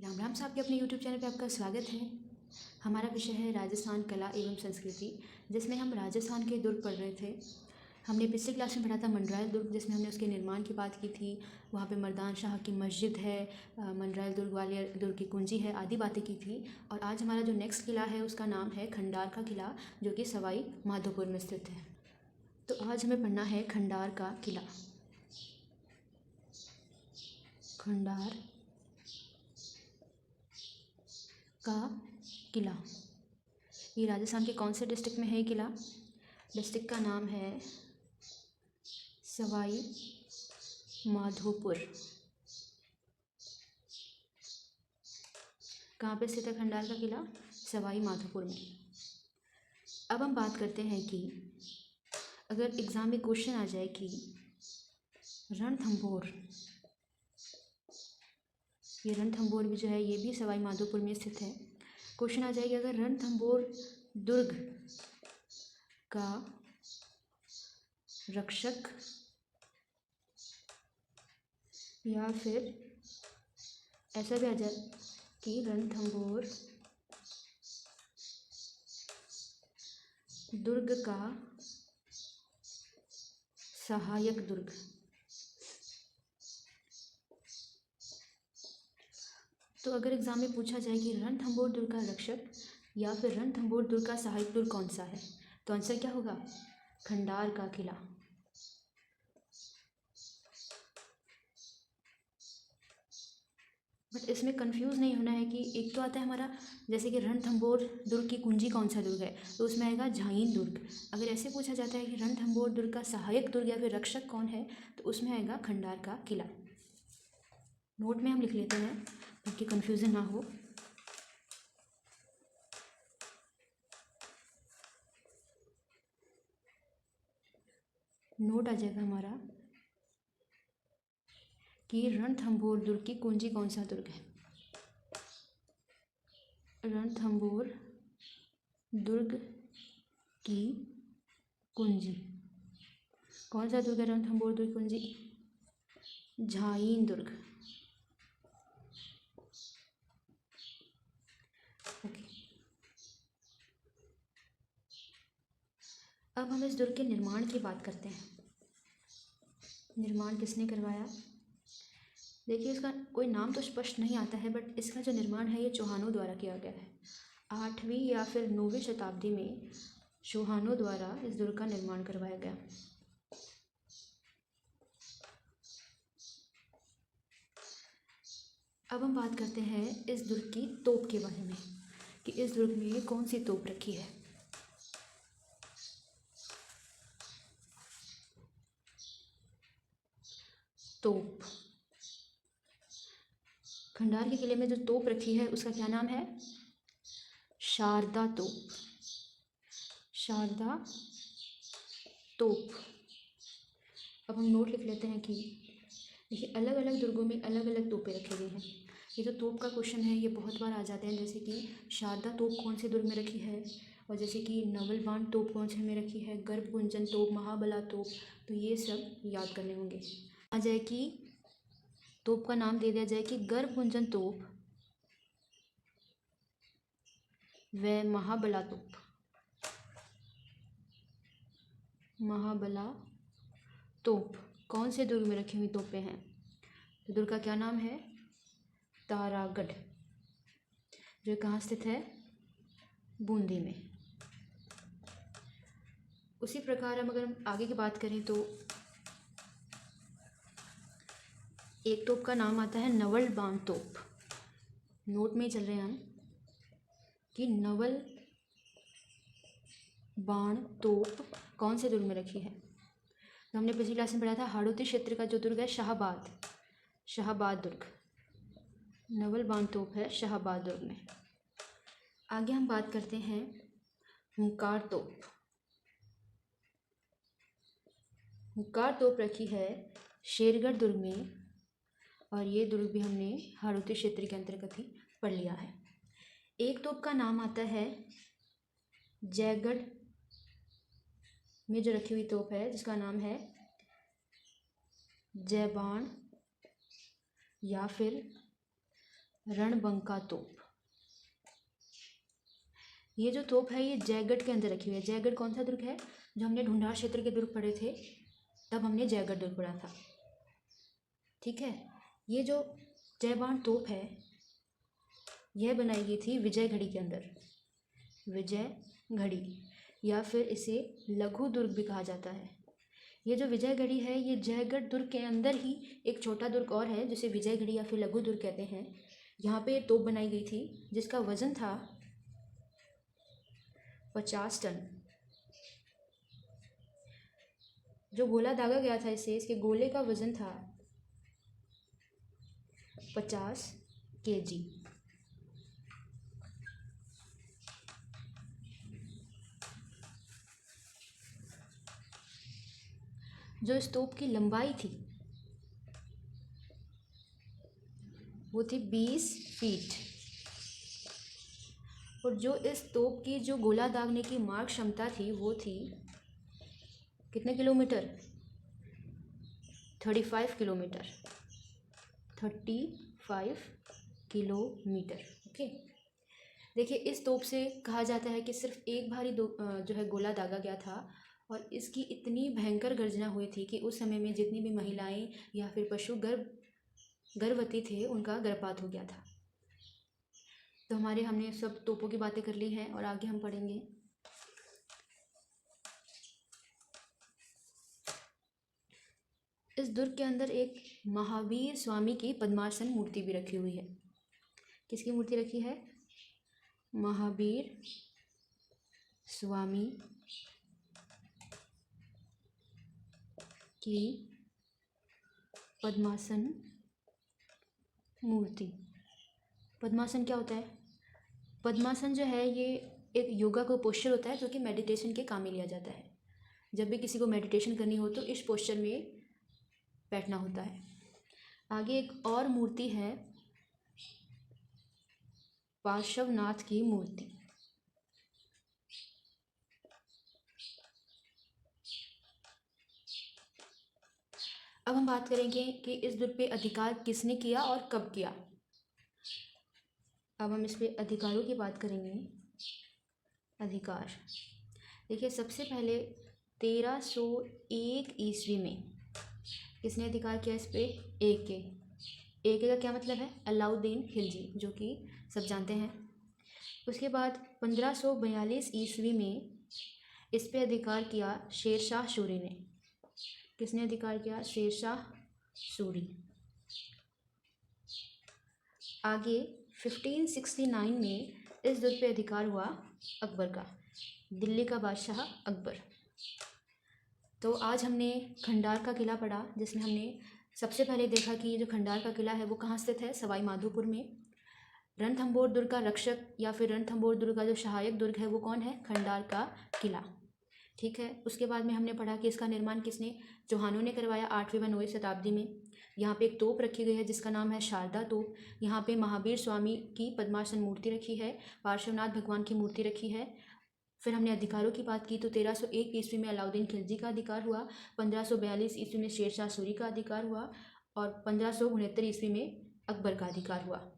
राम राम साहब के अपने YouTube चैनल पे आपका स्वागत है। हमारा विषय है राजस्थान कला एवं संस्कृति, जिसमें हम राजस्थान के दुर्ग पढ़ रहे थे। हमने पिछली क्लास में पढ़ा था मंडरायल दुर्ग, जिसमें हमने उसके निर्माण की बात की थी। वहाँ पे मर्दान शाह की मस्जिद है, मंडरायल दुर्ग, ग्वालियर दुर्ग की कुंजी है, आदि बातें की थी। और आज हमारा जो नेक्स्ट किला है उसका नाम है खंडार का किला, जो कि सवाई माधोपुर में स्थित है। तो आज हमें पढ़ना है खंडार का किला। खंडार का किला, ये राजस्थान के कौन से डिस्ट्रिक्ट में है ये किला? डिस्ट्रिक्ट का नाम है सवाई माधोपुर। कहाँ पे स्थित है खंडार का किला? सवाई माधोपुर में। अब हम बात करते हैं कि अगर एग्ज़ाम में क्वेश्चन आ जाए कि रणथंभौर, ये रणथंभौर भी जो है ये भी सवाई माधोपुर में स्थित है। क्वेश्चन आ जाएगा अगर रणथंभौर दुर्ग का रक्षक या फिर ऐसा भी आ जाए कि रणथंभौर दुर्ग का सहायक दुर्ग, तो अगर एग्जाम में पूछा जाए कि रणथंभौर दुर्ग का रक्षक या फिर रणथंभौर दुर्ग का सहायक दुर्ग कौन सा है, तो आंसर क्या होगा? खंडार का किला। बट इसमें कंफ्यूज नहीं होना है कि एक तो आता है हमारा जैसे कि रणथंभौर दुर्ग की कुंजी कौन सा दुर्ग है, तो उसमें आएगा झाइन दुर्ग। अगर ऐसे पूछा जाता है कि रणथंभौर दुर्ग का सहायक दुर्ग या फिर रक्षक कौन है, तो उसमें आएगा खंडार का किला। नोट में हम लिख लेते हैं ताकि कंफ्यूजन ना हो। नोट आ जाएगा हमारा कि रणथंभौर दुर्ग की कुंजी कौन सा दुर्ग है। रणथंभौर दुर्ग की कुंजी कौन सा दुर्ग है? रणथंभौर दुर्ग कुंजी झाइन दुर्ग। ओके, अब हम इस दुर्ग के निर्माण की बात करते हैं। निर्माण किसने करवाया? देखिए, इसका कोई नाम तो स्पष्ट नहीं आता है, बट इसका जो निर्माण है ये चौहानों द्वारा किया गया है। 8वीं या फिर 9वीं शताब्दी में चौहानों द्वारा इस दुर्ग का निर्माण करवाया गया। अब हम बात करते हैं इस दुर्ग की तोप के बारे में कि इस दुर्ग में कौन सी तोप रखी है। तोप, खंडार के किले में जो तोप रखी है उसका क्या नाम है? शारदा तोप। शारदा तोप। अब हम नोट लिख लेते हैं कि देखिए, अलग अलग दुर्गों में अलग अलग तोपें रखी गई हैं। ये जो तोप का क्वेश्चन है ये बहुत बार आ जाते हैं, जैसे कि शारदा तोप कौन से दुर्ग में रखी है, और जैसे कि नवल तोप कौन से में रखी है, गर्भ गुंजन तोप, महाबला तोप, तो ये सब याद करने होंगे। आ जाए कि तोप का नाम दे दिया जाए कि गर्भ गुंजन तोप व महाबला तोप। महाबला तोप कौन से दुर्ग में रखी हुई तोपें हैं? तो दुर्ग का क्या नाम है? तारागढ़, जो कहाँ स्थित है? बूंदी में। उसी प्रकार हम अगर आगे की बात करें तो एक तोप का नाम आता है नवल बाण तोप। नोट में ही चल रहे हैं हम कि नवल बाण तोप कौन से दुर्ग में रखी है। तो हमने पिछली क्लास में पढ़ा था हाड़ौती क्षेत्र का जो दुर्ग है शाहबाद, शाहबाद दुर्ग। नवल बाण तोप है शाहबाद दुर्ग में। आगे हम बात करते हैं हुंकार तोप। हुंकार तोप रखी है शेरगढ़ दुर्ग में, और ये दुर्ग भी हमने हाड़ौती क्षेत्र के अंतर्गत ही पढ़ लिया है। एक तोप का नाम आता है जयगढ़ में जो रखी हुई तोप है, जिसका नाम है जयबाण या फिर रणबंका तोप। ये जो तोप है ये जयगढ़ के अंदर रखी हुई है। जयगढ़ कौन सा दुर्ग है? जो हमने ढूंढार क्षेत्र के दुर्ग पढ़े थे तब हमने जयगढ़ दुर्ग पढ़ा था। ठीक है, ये जो जयबाण तोप है यह बनाई गई थी विजयघड़ी के अंदर। विजयघड़ी या फिर इसे लघु दुर्ग भी कहा जाता है। ये जो विजयघड़ी है ये जयगढ़ दुर्ग के अंदर ही एक छोटा दुर्ग और है जिसे विजयघड़ी या फिर लघु दुर्ग कहते हैं। यहाँ पे तोप बनाई गई थी जिसका वजन था 50 टन। जो गोला दागा गया था इससे, इसके गोले का वजन था 50 kg। जो इस तोप की लंबाई थी वो थी 20 फीट। और जो इस तोप की जो गोला दागने की मारक क्षमता थी वो थी कितने किलोमीटर? 35 किलोमीटर। 35 किलोमीटर। ओके, देखिए इस तोप से कहा जाता है कि सिर्फ एक बार ही जो है गोला दागा गया था और इसकी इतनी भयंकर गर्जना हुई थी कि उस समय में जितनी भी महिलाएं या फिर पशु गर्भवती थे उनका गर्भपात हो गया था। तो हमने सब तोपों की बातें कर ली हैं और आगे हम पढ़ेंगे इस दुर्ग के अंदर एक महावीर स्वामी की पद्मासन मूर्ति भी रखी हुई है। किसकी मूर्ति रखी है? महावीर स्वामी की पद्मासन मूर्ति। पद्मासन क्या होता है? पद्मासन जो है ये एक योगा का पोस्चर होता है जो कि मेडिटेशन के काम में लिया जाता है। जब भी किसी को मेडिटेशन करनी हो तो इस पोस्चर में बैठना होता है। आगे एक और मूर्ति है पार्श्वनाथ की मूर्ति। अब हम बात करेंगे कि इस दुर्ग पे अधिकार किसने किया और कब किया। अब हम इस पे अधिकारों की बात करेंगे। अधिकार देखिए, सबसे पहले 1301 ईस्वी में किसने अधिकार किया इस पे? AK का क्या मतलब है? अलाउद्दीन खिलजी, जो कि सब जानते हैं। उसके बाद 1542 ईस्वी में इस पे अधिकार किया शेरशाह सूरी ने। किसने अधिकार किया? शेरशाह सूरी। आगे 1569 में इस दुर्ग पे अधिकार हुआ अकबर का, दिल्ली का बादशाह अकबर। तो आज हमने खंडार का किला पढ़ा जिसमें हमने सबसे पहले देखा कि ये जो खंडार का किला है वो कहाँ स्थित है? सवाई माधोपुर में। रणथंभौर दुर्ग का रक्षक या फिर रणथंभौर दुर्ग का जो सहायक दुर्ग है वो कौन है? खंडार का किला। ठीक है, उसके बाद में हमने पढ़ा कि इसका निर्माण किसने? चौहानों ने करवाया 8वीं व 9वीं शताब्दी में। यहाँ पे एक तोप रखी गई है जिसका नाम है शारदा तोप। यहाँ पे महावीर स्वामी की पद्मासन मूर्ति रखी है, पार्श्वनाथ भगवान की मूर्ति रखी है। फिर हमने अधिकारों की बात की तो 1301 ईस्वी में अलाउद्दीन खिलजी का अधिकार हुआ, 1542 ईस्वी में शेरशाह सूरी का अधिकार हुआ और 1569 ईस्वी में अकबर का अधिकार हुआ।